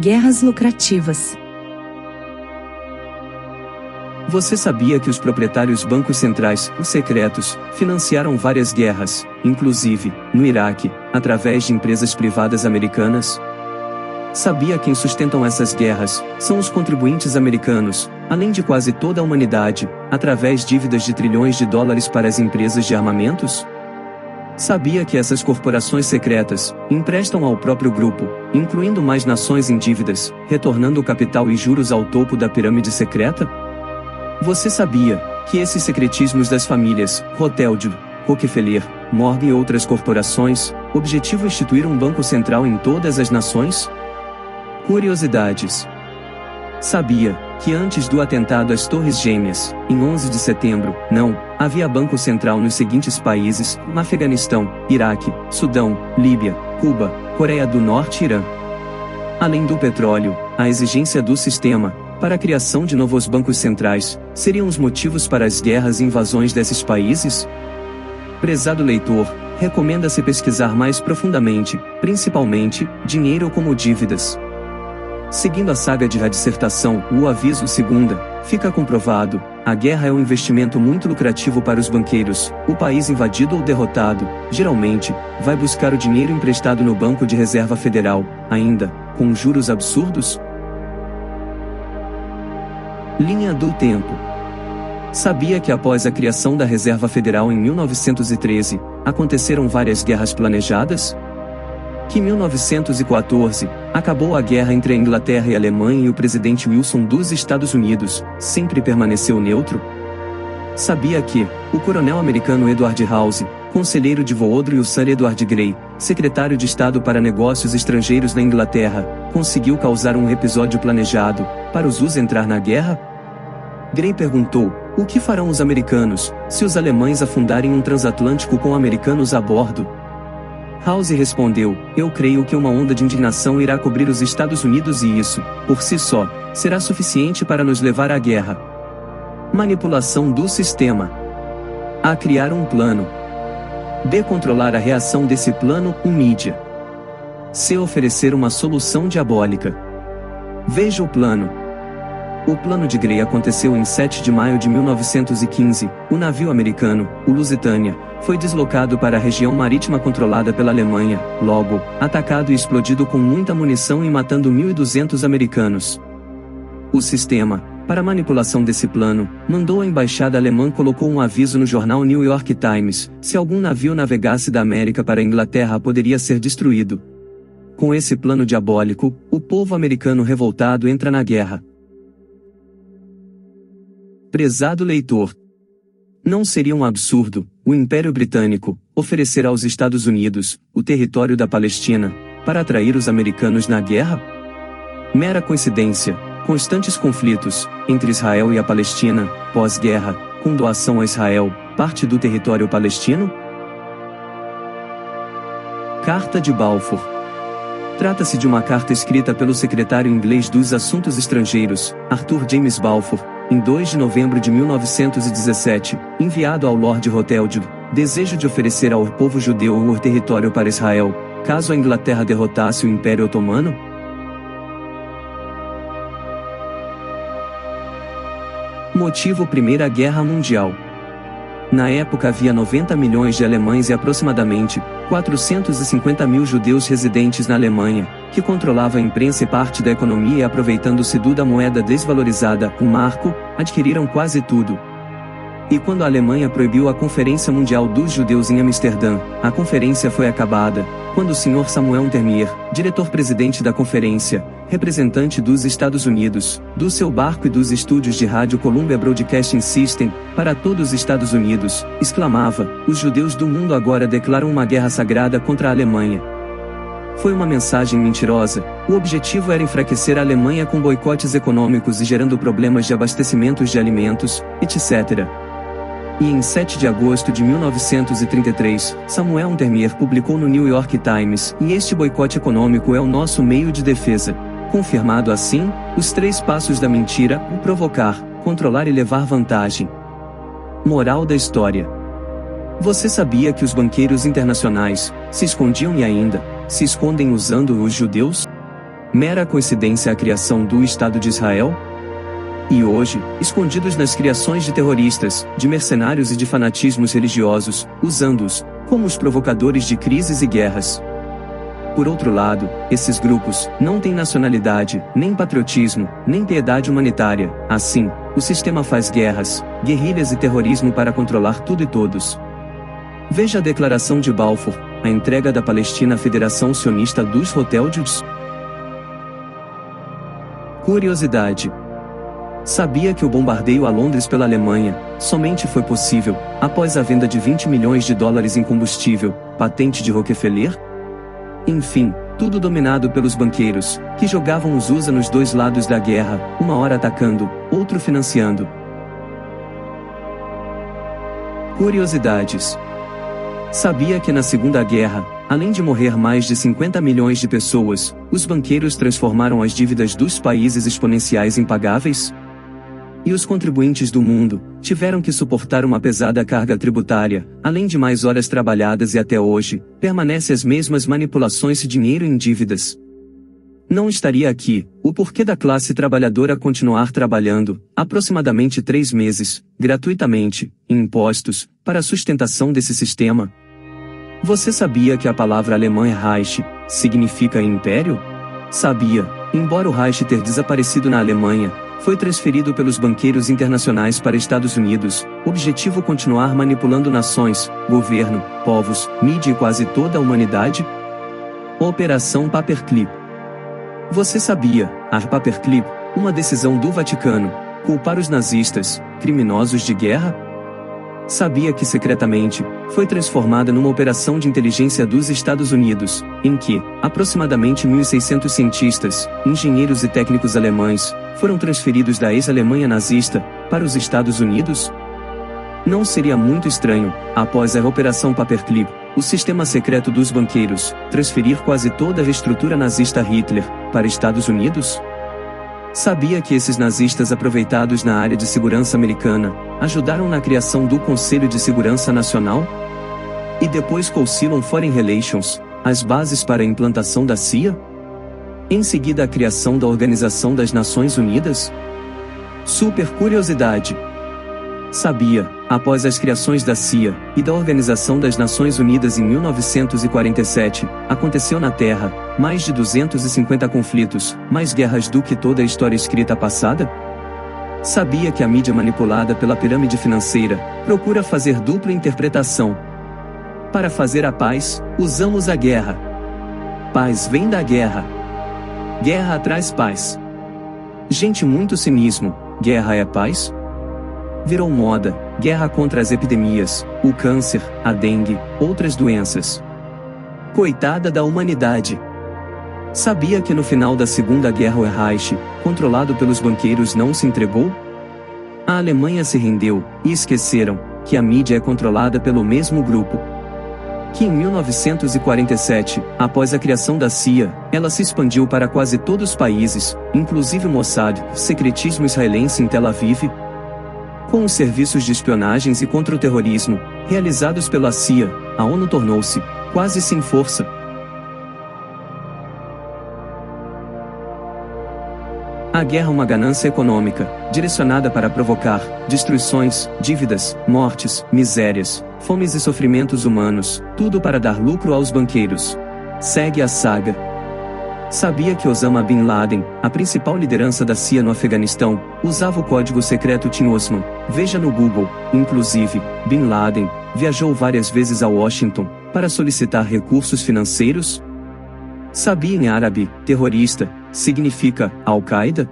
Guerras lucrativas. Você sabia que os proprietários bancos centrais, os secretos, financiaram várias guerras, inclusive, no Iraque, através de empresas privadas americanas? Sabia quem sustentam essas guerras? São os contribuintes americanos, além de quase toda a humanidade, através de dívidas de trilhões de dólares para as empresas de armamentos? Sabia que essas corporações secretas emprestam ao próprio grupo, incluindo mais nações em dívidas, retornando o capital e juros ao topo da pirâmide secreta? Você sabia que esses secretismos das famílias Rothschild, Rockefeller, Morgan e outras corporações, objetivo instituir um banco central em todas as nações? Curiosidades. Sabia que antes do atentado às Torres Gêmeas, em 11 de setembro, não havia banco central nos seguintes países: Afeganistão, Iraque, Sudão, Líbia, Cuba, Coreia do Norte e Irã. Além do petróleo, a exigência do sistema para a criação de novos bancos centrais seriam os motivos para as guerras e invasões desses países? Prezado leitor, recomenda-se pesquisar mais profundamente, principalmente, dinheiro como dívidas. Seguindo a saga de dissertação, o aviso segunda, fica comprovado, a guerra é um investimento muito lucrativo para os banqueiros. O país invadido ou derrotado, geralmente, vai buscar o dinheiro emprestado no Banco de Reserva Federal, ainda, com juros absurdos. Linha do tempo. Sabia que após a criação da Reserva Federal em 1913, aconteceram várias guerras planejadas? Que em 1914, acabou a guerra entre a Inglaterra e a Alemanha e o presidente Wilson dos Estados Unidos sempre permaneceu neutro? Sabia que o coronel americano Edward House, conselheiro de Woodrow e o Sir Edward Grey, secretário de Estado para Negócios Estrangeiros na Inglaterra, conseguiu causar um episódio planejado para os US entrar na guerra? Grey perguntou: o que farão os americanos se os alemães afundarem um transatlântico com americanos a bordo? House respondeu: eu creio que uma onda de indignação irá cobrir os Estados Unidos e isso, por si só, será suficiente para nos levar à guerra. Manipulação do sistema. A. Criar um plano. B. Controlar a reação desse plano, mídia. C. Oferecer uma solução diabólica. Veja o plano. O plano de Grey aconteceu em 7 de maio de 1915, o navio americano, o Lusitânia, foi deslocado para a região marítima controlada pela Alemanha, logo, atacado e explodido com muita munição e matando 1.200 americanos. O sistema, para a manipulação desse plano, mandou a embaixada alemã colocou um aviso no jornal New York Times: se algum navio navegasse da América para a Inglaterra poderia ser destruído. Com esse plano diabólico, o povo americano revoltado entra na guerra. Prezado leitor, não seria um absurdo o Império Britânico oferecer aos Estados Unidos o território da Palestina para atrair os americanos na guerra? Mera coincidência, constantes conflitos entre Israel e a Palestina, pós-guerra, com doação a Israel, parte do território palestino? Carta de Balfour. Trata-se de uma carta escrita pelo secretário inglês dos Assuntos Estrangeiros, Arthur James Balfour, em 2 de novembro de 1917, enviado ao Lord Rothschild, desejo de oferecer ao povo judeu o território para Israel, caso a Inglaterra derrotasse o Império Otomano? Motivo: Primeira Guerra Mundial. Na época havia 90 milhões de alemães e aproximadamente 450 mil judeus residentes na Alemanha, que controlava a imprensa e parte da economia e aproveitando-se da moeda desvalorizada, o marco, adquiriram quase tudo. E quando a Alemanha proibiu a Conferência Mundial dos Judeus em Amsterdã, a conferência foi acabada, quando o Sr. Samuel Termier, diretor-presidente da conferência, representante dos Estados Unidos, do seu barco e dos estúdios de rádio Columbia Broadcasting System, para todos os Estados Unidos, exclamava: os judeus do mundo agora declaram uma guerra sagrada contra a Alemanha. Foi uma mensagem mentirosa. O objetivo era enfraquecer a Alemanha com boicotes econômicos e gerando problemas de abastecimentos de alimentos, etc. E em 7 de agosto de 1933, Samuel Termier publicou no New York Times: e este boicote econômico é o nosso meio de defesa. Confirmado assim, os 3 passos da mentira: o provocar, controlar e levar vantagem. Moral da história. Você sabia que os banqueiros internacionais se escondiam e ainda se escondem usando os judeus? Mera coincidência a criação do Estado de Israel? E hoje, escondidos nas criações de terroristas, de mercenários e de fanatismos religiosos, usando-os como os provocadores de crises e guerras. Por outro lado, esses grupos não têm nacionalidade, nem patriotismo, nem piedade humanitária. Assim, o sistema faz guerras, guerrilhas e terrorismo para controlar tudo e todos. Veja a Declaração de Balfour, a entrega da Palestina à Federação Sionista dos Hotels. Curiosidade. Sabia que o bombardeio a Londres pela Alemanha somente foi possível após a venda de 20 milhões de dólares em combustível, patente de Rockefeller? Enfim, tudo dominado pelos banqueiros, que jogavam os USA nos dois lados da guerra, uma hora atacando, outro financiando. Curiosidades. Sabia que na Segunda Guerra, além de morrer mais de 50 milhões de pessoas, os banqueiros transformaram as dívidas dos países exponenciais em pagáveis? E os contribuintes do mundo tiveram que suportar uma pesada carga tributária, além de mais horas trabalhadas e até hoje, permanecem as mesmas manipulações de dinheiro em dívidas. Não estaria aqui o porquê da classe trabalhadora continuar trabalhando, aproximadamente 3 meses, gratuitamente, em impostos, para a sustentação desse sistema. Você sabia que a palavra alemã é Reich, significa império? Sabia, embora o Reich ter desaparecido na Alemanha, foi transferido pelos banqueiros internacionais para Estados Unidos, objetivo continuar manipulando nações, governo, povos, mídia e quase toda a humanidade? Operação Paperclip. Você sabia, a Paperclip, uma decisão do Vaticano, culpar os nazistas, criminosos de guerra? Sabia que secretamente, foi transformada numa operação de inteligência dos Estados Unidos, em que, aproximadamente 1.600 cientistas, engenheiros e técnicos alemães, foram transferidos da ex-Alemanha nazista, para os Estados Unidos? Não seria muito estranho, após a Operação Paperclip, o sistema secreto dos banqueiros, transferir quase toda a estrutura nazista Hitler, para Estados Unidos? Sabia que esses nazistas aproveitados na área de segurança americana, ajudaram na criação do Conselho de Segurança Nacional? E depois Council on Foreign Relations, as bases para a implantação da CIA? Em seguida a criação da Organização das Nações Unidas? Super curiosidade! Sabia, após as criações da CIA e da Organização das Nações Unidas em 1947, aconteceu na Terra mais de 250 conflitos, mais guerras do que toda a história escrita passada? Sabia que a mídia manipulada pela pirâmide financeira procura fazer dupla interpretação? Para fazer a paz, usamos a guerra. Paz vem da guerra. Guerra traz paz. Gente, muito cinismo. Guerra é paz? Virou moda, guerra contra as epidemias, o câncer, a dengue, outras doenças. Coitada da humanidade! Sabia que no final da Segunda Guerra o Reich, controlado pelos banqueiros, não se entregou? A Alemanha se rendeu, e esqueceram que a mídia é controlada pelo mesmo grupo. Que em 1947, após a criação da CIA, ela se expandiu para quase todos os países, inclusive o Mossad, secretismo israelense em Tel Aviv. Com os serviços de espionagens e contra o terrorismo, realizados pela CIA, a ONU tornou-se quase sem força. A guerra é uma ganância econômica, direcionada para provocar destruições, dívidas, mortes, misérias, fomes e sofrimentos humanos, tudo para dar lucro aos banqueiros. Segue a saga. Sabia que Osama Bin Laden, a principal liderança da CIA no Afeganistão, usava o código secreto Tin Osman? Veja no Google. Inclusive, Bin Laden viajou várias vezes a Washington para solicitar recursos financeiros? Sabia em árabe, terrorista significa Al-Qaeda?